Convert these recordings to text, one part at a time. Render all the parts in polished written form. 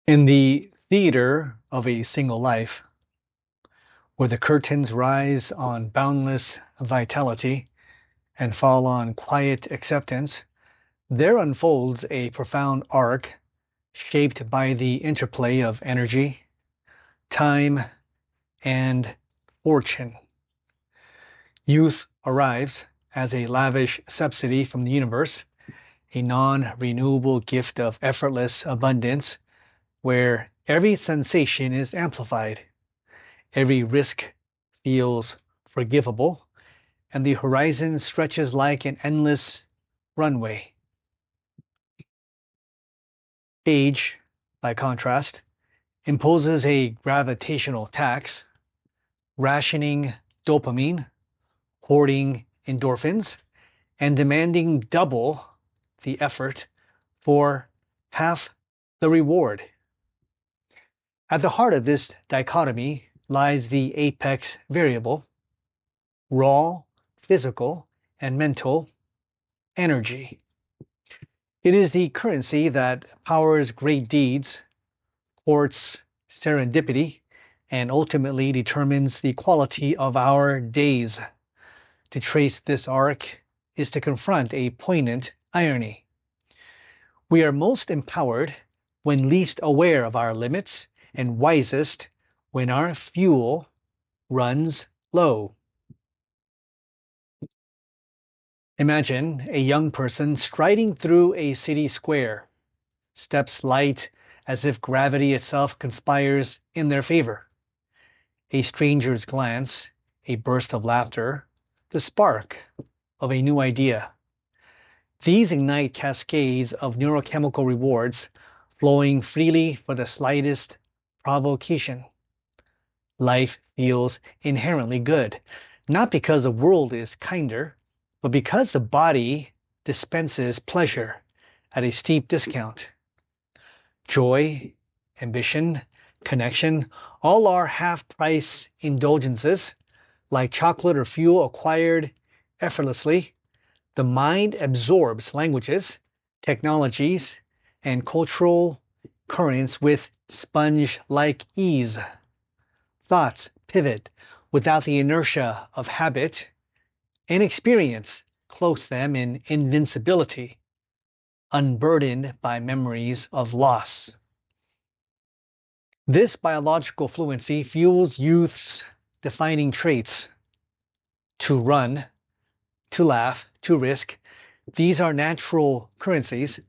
In the theater of a single life, where the curtains rise on boundless vitality and fall on quiet acceptance, there unfolds a profound arc shaped by the interplay of energy, time, and fortune. Youth arrives as a lavish subsidy from the universe, a non-renewable gift of effortless abundance where every sensation is amplified. Every risk feels forgivable, and the horizon stretches like an endless runway. Age, by contrast, imposes a gravitational tax, rationing dopamine, hoarding endorphins, and demanding double the effort for half the reward. At the heart of this dichotomy lies the apex variable, raw, physical, and mental energy. It is the currency that powers great deeds, courts serendipity, and ultimately determines the quality of our days. To trace this arc is to confront a poignant irony. We are most empowered when least aware of our limits, and wisest when our fuel runs low. Imagine a young person striding through a city square, steps light as if gravity itself conspires in their favor. A stranger's glance, a burst of laughter, the spark of a new idea. These ignite cascades of neurochemical rewards flowing freely for the slightest provocation. Life feels inherently good, not because the world is kinder, but because the body dispenses pleasure at a steep discount. Joy, ambition, connection, all are half-price indulgences, like chocolate or fuel acquired effortlessly. The mind absorbs languages, technologies, and cultural currents with sponge-like ease. Thoughts pivot without the inertia of habit, and experience cloaks them in invincibility, unburdened by memories of loss. This biological fluency fuels youth's defining traits: to run, to laugh, to risk. These are natural currencies,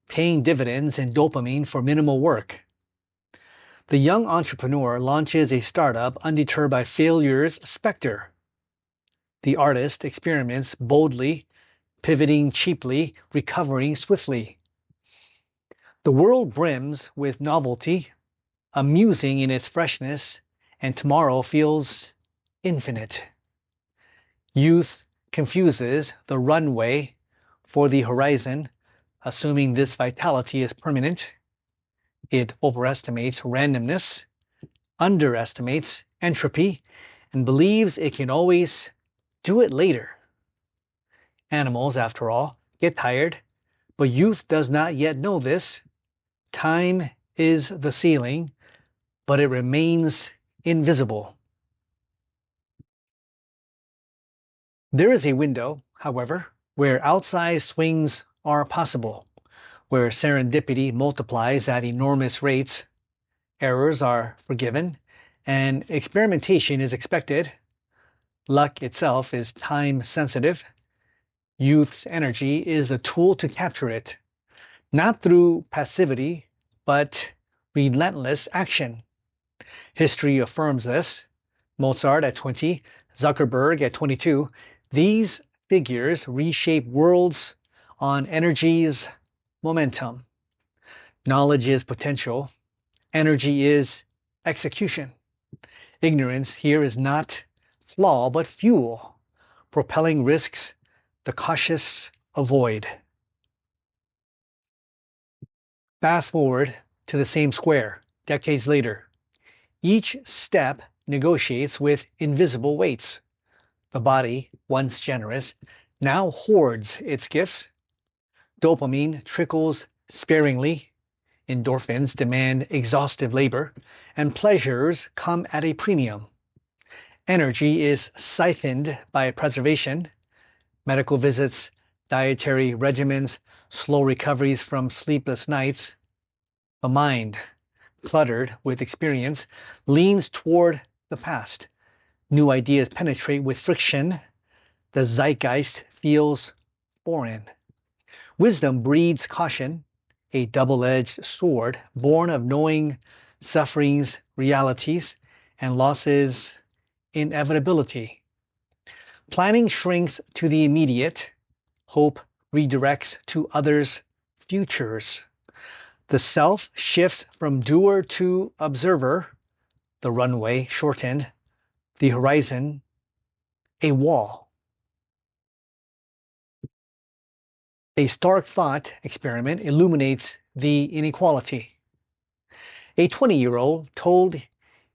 paying dividends in dopamine for minimal work. The young entrepreneur launches a startup undeterred by failure's specter. The artist experiments boldly, pivoting cheaply, recovering swiftly. The world brims with novelty, amusing in its freshness, and tomorrow feels infinite. Youth confuses the runway for the horizon, assuming this vitality is permanent. It overestimates randomness, underestimates entropy, and believes it can always do it later. Animals, after all, get tired, but youth does not yet know this. Time is the ceiling, but it remains invisible. There is a window, however, where outsized swings are possible, where serendipity multiplies at enormous rates, errors are forgiven, and experimentation is expected. Luck itself is time sensitive. Youth's energy is the tool to capture it, not through passivity, but relentless action. History affirms this. Mozart at 20, Zuckerberg at 22. These figures reshape worlds on energy's momentum. Knowledge is potential. Energy is execution. Ignorance here is not flaw, but fuel, propelling risks the cautious avoid. Fast forward to the same square, decades later. Each step negotiates with invisible weights. The body, once generous, now hoards its gifts. Dopamine trickles sparingly. Endorphins demand exhaustive labor, and pleasures come at a premium. Energy is siphoned by preservation, medical visits, dietary regimens, slow recoveries from sleepless nights. The mind, cluttered with experience, leans toward the past. New ideas penetrate with friction. The zeitgeist feels foreign. Wisdom breeds caution, a double-edged sword born of knowing suffering's realities and losses' inevitability. Planning shrinks to the immediate. Hope redirects to others' futures. The self shifts from doer to observer, the runway shortened, the horizon a wall. A stark thought experiment illuminates the inequality. A 20-year-old told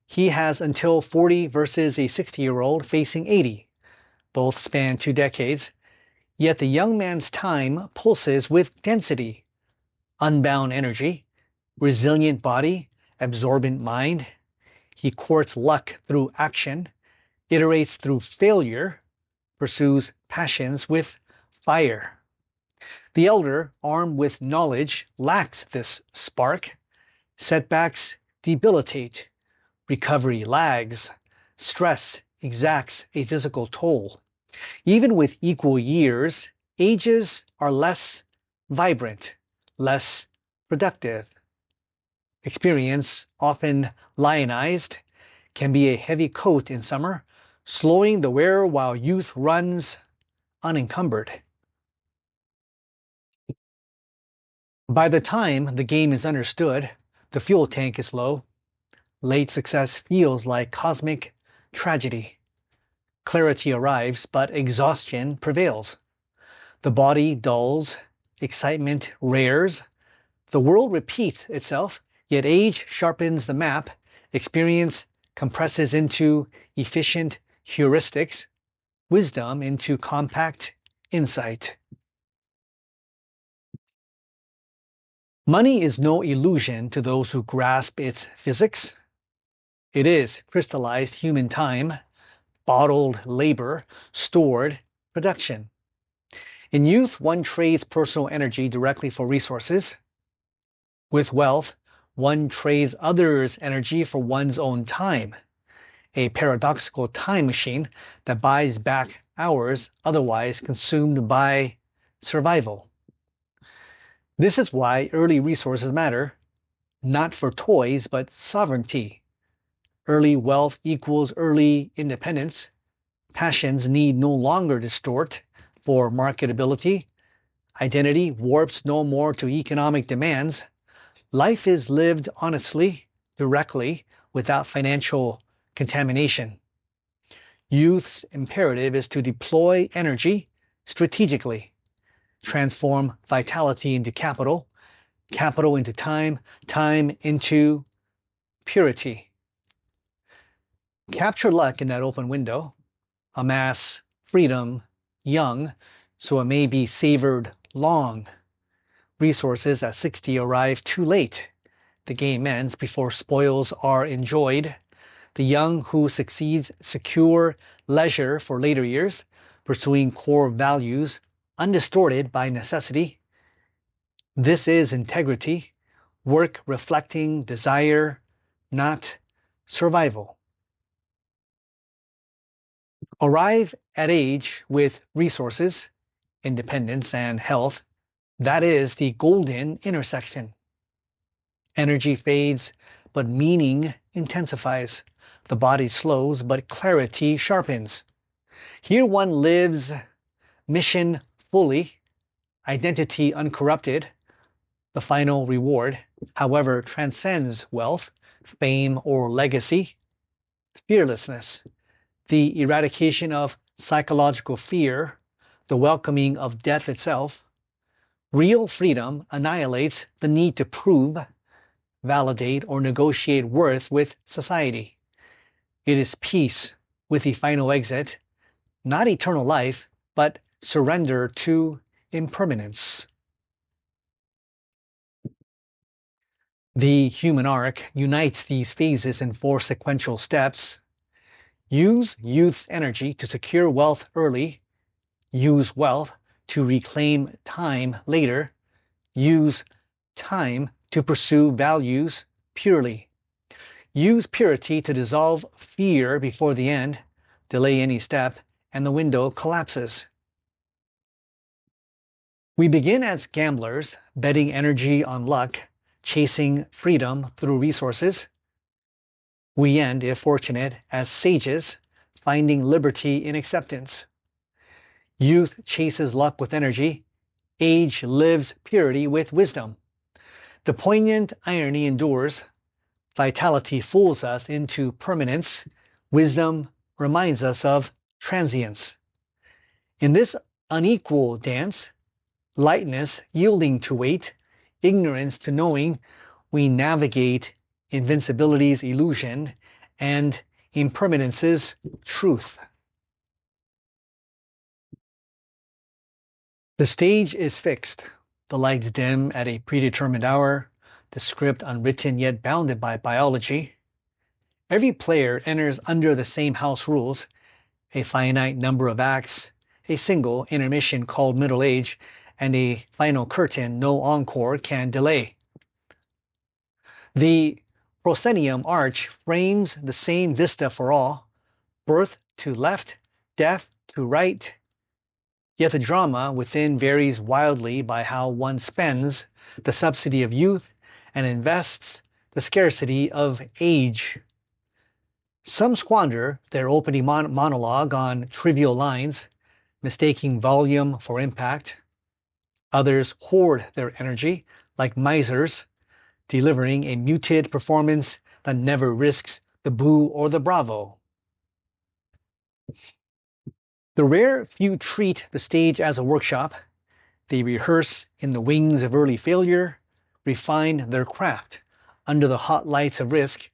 he has until 40 versus a 60-year-old facing 80. Both span 2 decades, yet the young man's time pulses with density, unbound energy, resilient body, absorbent mind. He courts luck through action, iterates through failure, pursues passions with fire. The elder, armed with knowledge, lacks this spark. Setbacks debilitate. Recovery lags. Stress exacts a physical toll. Even with equal years, ages are less vibrant, less productive. Experience, often lionized, can be a heavy coat in summer, slowing the wearer while youth runs unencumbered. By the time the game is understood, the fuel tank is low. Late success feels like cosmic tragedy. Clarity arrives, but exhaustion prevails. The body dulls, excitement rares. The world repeats itself, yet age sharpens the map. Experience compresses into efficient heuristics, wisdom into compact insight. Money is no illusion to those who grasp its physics. It is crystallized human time, bottled labor, stored production. In youth, one trades personal energy directly for resources. With wealth, one trades others' energy for one's own time, a paradoxical time machine that buys back hours otherwise consumed by survival. This is why early resources matter, not for toys, but sovereignty. Early wealth equals early independence. Passions need no longer distort for marketability. Identity warps no more to economic demands. Life is lived honestly, directly, without financial contamination. Youth's imperative is to deploy energy strategically, transform vitality into capital, capital into time, time into purity. Capture luck in that open window, amass freedom young, so it may be savored long. Resources at 60 arrive too late. The game ends before spoils are enjoyed. The young who succeed secure leisure for later years, pursuing core values undistorted by necessity. This is integrity, work reflecting desire, not survival. Arrive at age with resources, independence, and health. That is the golden intersection. Energy fades, but meaning intensifies. The body slows, but clarity sharpens. Here one lives mission fully, identity uncorrupted. The final reward, however, transcends wealth, fame, or legacy. Fearlessness, the eradication of psychological fear, the welcoming of death itself. Real freedom annihilates the need to prove, validate, or negotiate worth with society. It is peace with the final exit, not eternal life, but surrender to impermanence. The human arc unites these phases in 4 sequential steps. Use youth's energy to secure wealth early. Use wealth to reclaim time later. Use time to pursue values purely. Use purity to dissolve fear before the end. Delay any step, and the window collapses. We begin as gamblers, betting energy on luck, chasing freedom through resources. We end, if fortunate, as sages, finding liberty in acceptance. Youth chases luck with energy. Age lives purity with wisdom. The poignant irony endures. Vitality fools us into permanence. Wisdom reminds us of transience. In this unequal dance, lightness yielding to weight, ignorance to knowing, we navigate invincibility's illusion and impermanence's truth. The stage is fixed, the lights dim at a predetermined hour, the script unwritten yet bounded by biology. Every player enters under the same house rules, a finite number of acts, a single intermission called middle age, and a final curtain no encore can delay. The proscenium arch frames the same vista for all, birth to left, death to right, yet the drama within varies wildly by how one spends the subsidy of youth and invests the scarcity of age. Some squander their opening monologue on trivial lines, mistaking volume for impact. Others hoard their energy like misers, delivering a muted performance that never risks the boo or the bravo. The rare few treat the stage as a workshop. They rehearse in the wings of early failure, refine their craft under the hot lights of risk,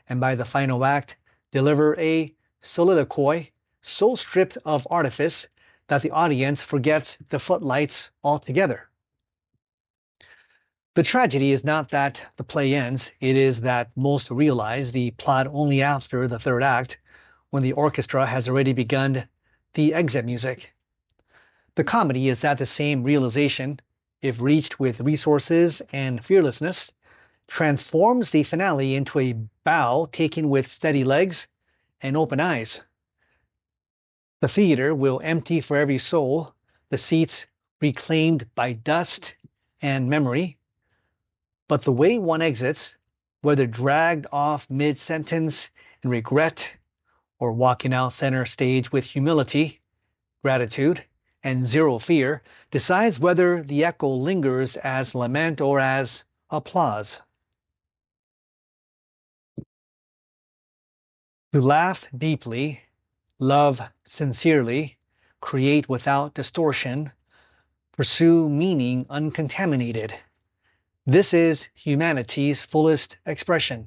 and by the final act, deliver a soliloquy so stripped of artifice that the audience forgets the footlights altogether. The tragedy is not that the play ends, it is that most realize the plot only after the third act, when the orchestra has already begun the exit music. The comedy is that the same realization, if reached with resources and fearlessness, transforms the finale into a bow taken with steady legs and open eyes. The theater will empty for every soul, the seats reclaimed by dust and memory. But the way one exits, whether dragged off mid-sentence in regret or walking out center stage with humility, gratitude, and zero fear, decides whether the echo lingers as lament or as applause. To laugh deeply, love sincerely, create without distortion, pursue meaning uncontaminated. This is humanity's fullest expression.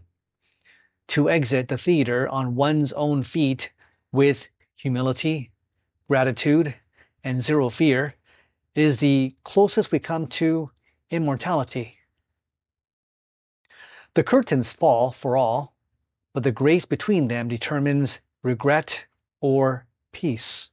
To exit the theater on one's own feet with humility, gratitude, and zero fear is the closest we come to immortality. The curtains fall for all, but the grace between them determines regret or peace.